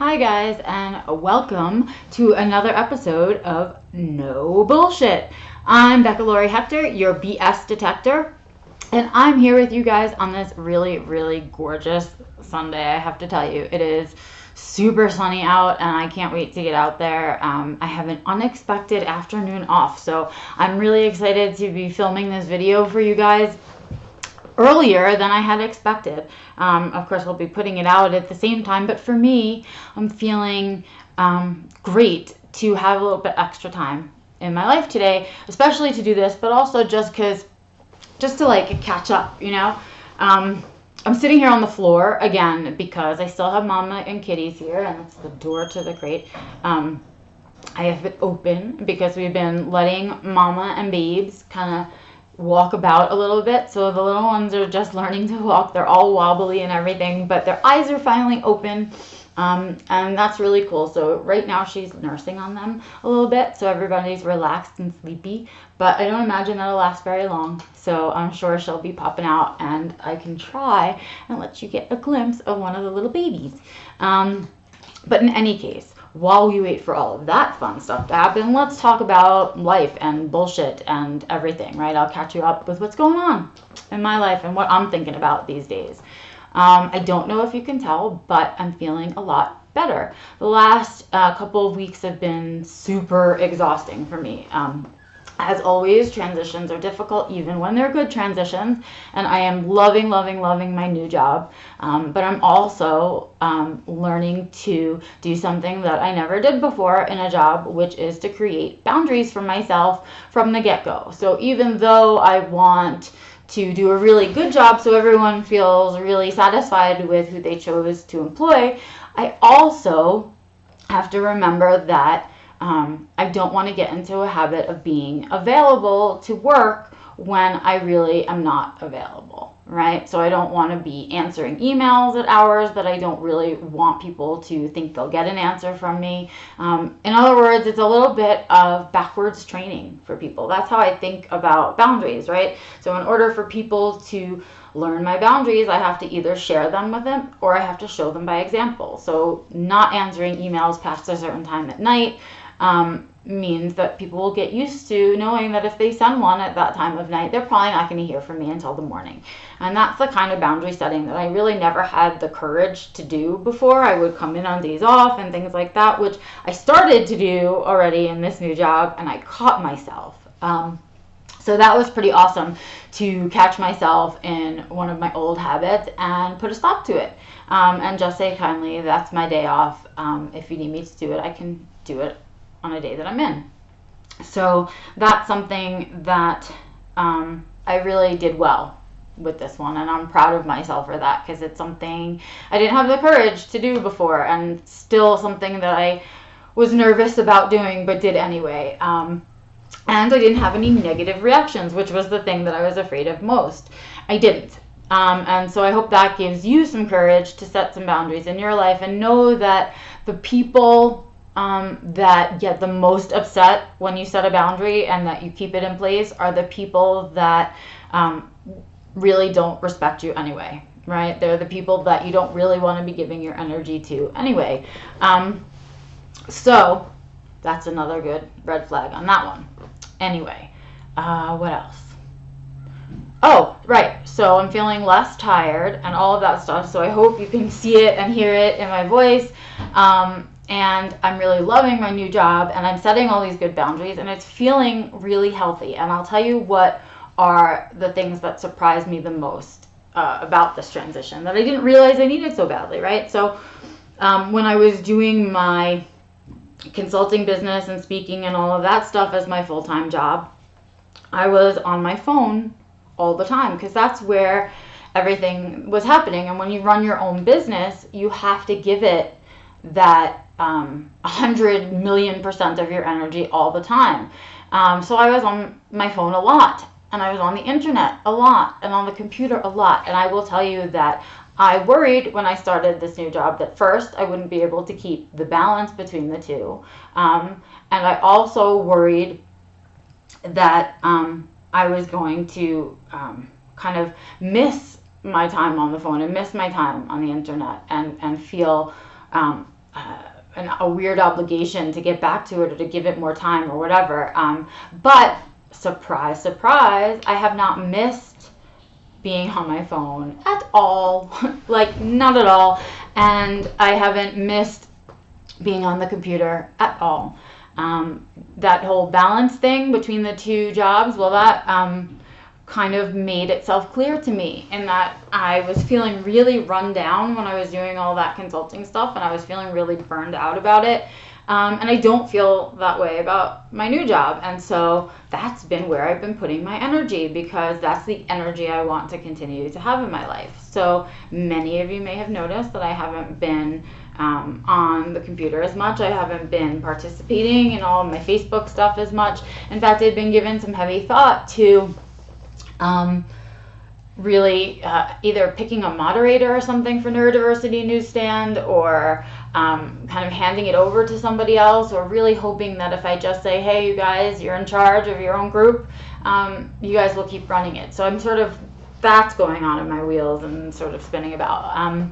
Hi guys, and welcome to another episode of No Bullshit. I'm Becca Lori Hector, your BS detector, and I'm here with you guys on this really gorgeous Sunday. I have to tell you, it is super sunny out and I can't wait to get out there. I have an unexpected afternoon off, so I'm really excited to be filming this video for you guys earlier than I had expected. Of course, we'll be putting it out at the same time, but for me, I'm feeling great to have a little bit extra time in my life today, especially to do this, but also just to like catch up, you know. I'm sitting here on the floor again because I still have Mama and kitties here, and it's the door to the crate. I have it open because we've been letting Mama and Babes kind of walk about a little bit. So the little ones are just learning to walk. They're all wobbly and everything, but their eyes are finally open, and that's really cool. So right now she's nursing on them a little bit, so everybody's relaxed and sleepy, but I don't imagine that'll last very long. So I'm sure she'll be popping out and I can try and let you get a glimpse of one of the little babies. But in any case, while we wait for all of that fun stuff to happen, let's talk about life and bullshit and everything, right? I'll catch you up with what's going on in my life and what I'm thinking about these days. I don't know if you can tell, but I'm feeling a lot better. The last couple of weeks have been super exhausting for me. As always, transitions are difficult, even when they're good transitions, and I am loving my new job, but I'm also learning to do something that I never did before in a job, which is to create boundaries for myself from the get-go. So even though I want to do a really good job so everyone feels really satisfied with who they chose to employ, I also have to remember that I don't want to get into a habit of being available to work when I really am not available, right? So I don't want to be answering emails at hours that I don't really want people to think they'll get an answer from me. In other words, it's a little bit of backwards training for people. That's how I think about boundaries, right? So in order for people to learn my boundaries, I have to either share them with them or I have to show them by example. So not answering emails past a certain time at night means that people will get used to knowing that if they send one at that time of night, they're probably not going to hear from me until the morning. And that's the kind of boundary setting that I really never had the courage to do before. I would come in on days off and things like that, which I started to do already in this new job, and I caught myself. So that was pretty awesome to catch myself in one of my old habits and put a stop to it, and just say kindly, that's my day off. If you need me to do it, I can do it on a day that I'm in. So that's something that I really did well with this one, and I'm proud of myself for that, because it's something I didn't have the courage to do before, and still something that I was nervous about doing but did anyway. And I didn't have any negative reactions, which was the thing that I was afraid of most. I didn't. And so I hope that gives you some courage to set some boundaries in your life, and know that the people that get the most upset when you set a boundary and that you keep it in place are the people that really don't respect you anyway, right? They're the people that you don't really want to be giving your energy to anyway. So that's another good red flag on that one. Anyway, what else? Oh, right. So I'm feeling less tired and all of that stuff. So I hope you can see it and hear it in my voice. And I'm really loving my new job, and I'm setting all these good boundaries, and it's feeling really healthy. And I'll tell you what are the things that surprised me the most about this transition that I didn't realize I needed so badly, right? So when I was doing my consulting business and speaking and all of that stuff as my full-time job, I was on my phone all the time because that's where everything was happening. And when you run your own business, you have to give it that 100 million% of your energy all the time. So I was on my phone a lot, and I was on the internet a lot, and on the computer a lot. And I will tell you that I worried when I started this new job that first I wouldn't be able to keep the balance between the two. And I also worried that I was going to kind of miss my time on the phone and miss my time on the internet and feel a weird obligation to get back to it or to give it more time or whatever. But surprise, surprise, I have not missed being on my phone at all. Like, not at all. And I haven't missed being on the computer at all. That whole balance thing between the two jobs, well, that kind of made itself clear to me in that I was feeling really run down when I was doing all that consulting stuff, and I was feeling really burned out about it. And I don't feel that way about my new job. And so that's been where I've been putting my energy, because that's the energy I want to continue to have in my life. So many of you may have noticed that I haven't been on the computer as much. I haven't been participating in all of my Facebook stuff as much. In fact, I've been given some heavy thought to really either picking a moderator or something for Neurodiversity Newsstand, or kind of handing it over to somebody else, or really hoping that if I just say, hey, you guys, you're in charge of your own group, you guys will keep running it. So I'm sort of, that's going on in my wheels and sort of spinning about.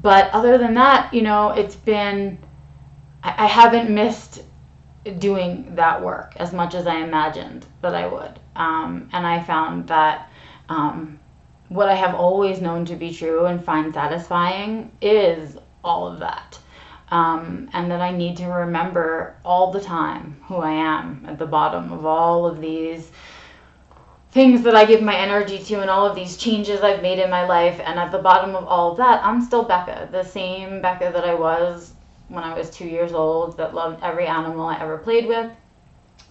But other than that, you know, it's been, I haven't missed doing that work as much as I imagined that I would. And I found that what I have always known to be true and find satisfying is all of that. And that I need to remember all the time who I am at the bottom of all of these things that I give my energy to and all of these changes I've made in my life. And at the bottom of all of that, I'm still Becca, the same Becca that I was when I was 2 years old, that loved every animal I ever played with,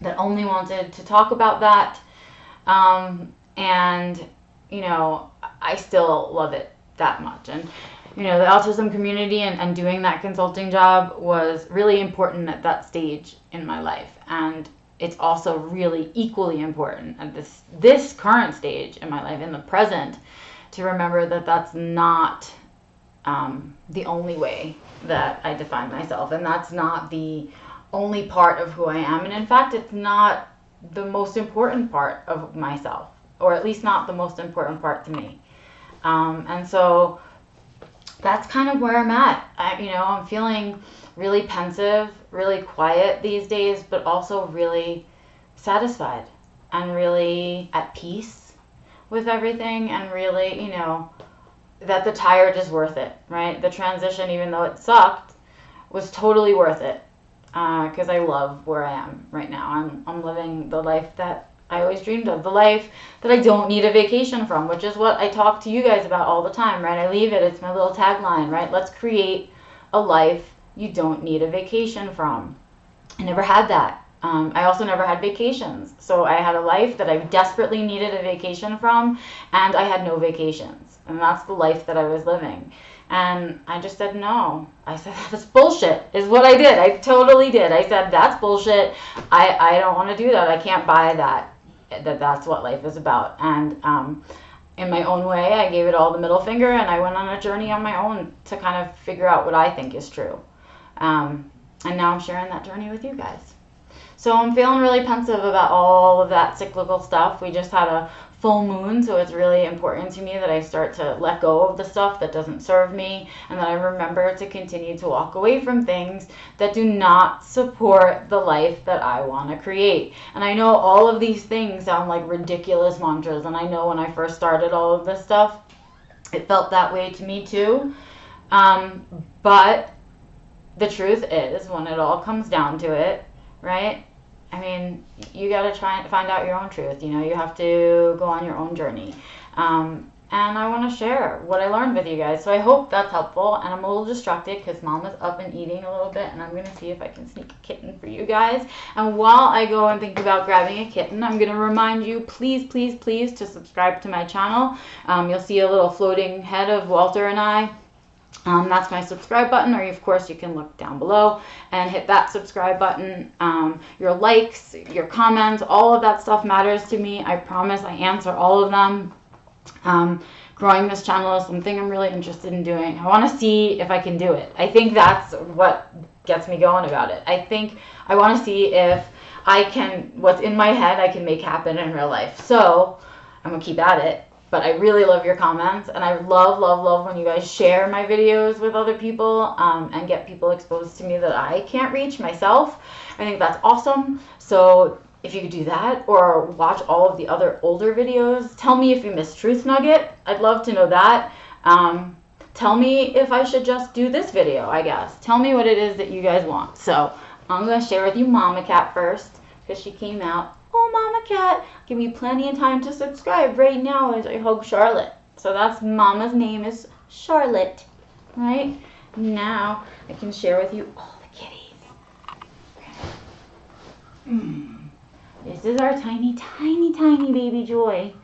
that only wanted to talk about that. And, you know, I still love it that much. And, you know, the autism community and doing that consulting job was really important at that stage in my life. And it's also really equally important at this current stage in my life, in the present, to remember that that's not the only way that I define myself. And that's not the only part of who I am. And in fact, it's not the most important part of myself, or at least not the most important part to me. And so that's kind of where I'm at. I'm feeling really pensive, really quiet these days, but also really satisfied and really at peace with everything, and really, you know, that the tired is worth it, right? The transition, even though it sucked, was totally worth it, because I love where I am right now. I'm living the life that I always dreamed of, the life that I don't need a vacation from, which is what I talk to you guys about all the time, right? I leave it, it's my little tagline, right? Let's create a life you don't need a vacation from. I never had that. I also never had vacations. So I had a life that I desperately needed a vacation from, and I had no vacations. And that's the life that I was living. And I just said no. I said, that's bullshit, is what I did. I totally did. I said, that's bullshit. I don't want to do that. I can't buy that's what life is about. And in my own way, I gave it all the middle finger, and I went on a journey on my own to kind of figure out what I think is true. And now I'm sharing that journey with you guys. So I'm feeling really pensive about all of that cyclical stuff. We just had a full moon, so it's really important to me that I start to let go of the stuff that doesn't serve me, and that I remember to continue to walk away from things that do not support the life that I want to create. And I know all of these things sound like ridiculous mantras, and I know when I first started all of this stuff, it felt that way to me too. But the truth is, when it all comes down to it, right? I mean, you got to try and find out your own truth. You know, you have to go on your own journey. And I want to share what I learned with you guys. So I hope that's helpful. And I'm a little distracted because Mom is up and eating a little bit. And I'm going to see if I can sneak a kitten for you guys. And while I go and think about grabbing a kitten, I'm going to remind you, please, please, please, to subscribe to my channel. You'll see a little floating head of Walter and I. That's my subscribe button, or of course you can look down below and hit that subscribe button. Your likes, your comments, all of that stuff matters to me. I promise I answer all of them. Growing this channel is something I'm really interested in doing. I want to see if I can do it. I think that's what gets me going about it. I want to see if I can, what's in my head, I can make happen in real life. So I'm going to keep at it. But I really love your comments, and I love when you guys share my videos with other people and get people exposed to me that I can't reach myself. I think that's awesome. So if you could do that, or watch all of the other older videos. Tell me if you missed Truth Nugget. I'd love to know that. Tell me if I should just do this video, I guess. Tell me what it is that you guys want. So I'm going to share with you Mama Cat first, because she came out. Oh, Mama Cat, give me plenty of time to subscribe right now as I hug Charlotte. So that's Mama's name is Charlotte, right? Now I can share with you all the kitties. This is our tiny baby Joy.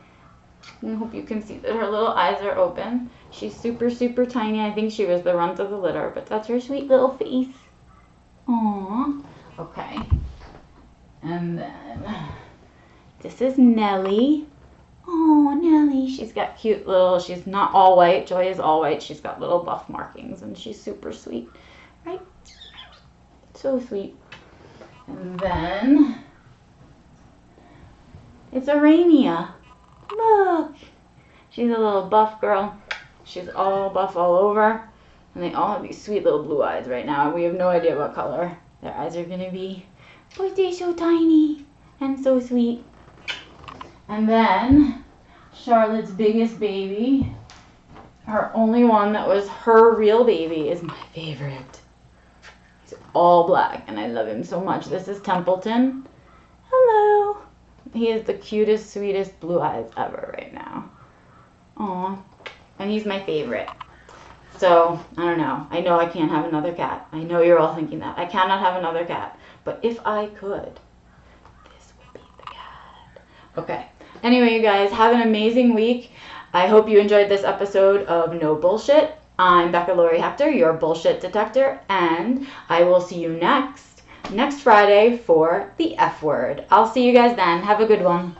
I hope you can see that her little eyes are open. She's super tiny. I think she was the runt of the litter, but that's her sweet little face. Aww. Okay. And then this is Nellie. Oh, Nellie. She's got cute little, she's not all white. Joy is all white. She's got little buff markings, and she's super sweet. Right? So sweet. And then it's Arania. Look. She's a little buff girl. She's all buff all over. And they all have these sweet little blue eyes right now. We have no idea what color their eyes are going to be. But they're so tiny and so sweet. And then Charlotte's biggest baby, her only one that was her real baby, is my favorite. He's all black and I love him so much. This is Templeton. Hello. He is the cutest, sweetest blue eyes ever right now. Aw. And he's my favorite. So, I don't know. I know I can't have another cat. I know you're all thinking that. I cannot have another cat. But if I could, this would be the cat. Okay. Anyway, you guys, have an amazing week. I hope you enjoyed this episode of No Bullshit. I'm Becca Lori Hector, your bullshit detector, and I will see you next Friday for the F word. I'll see you guys then. Have a good one.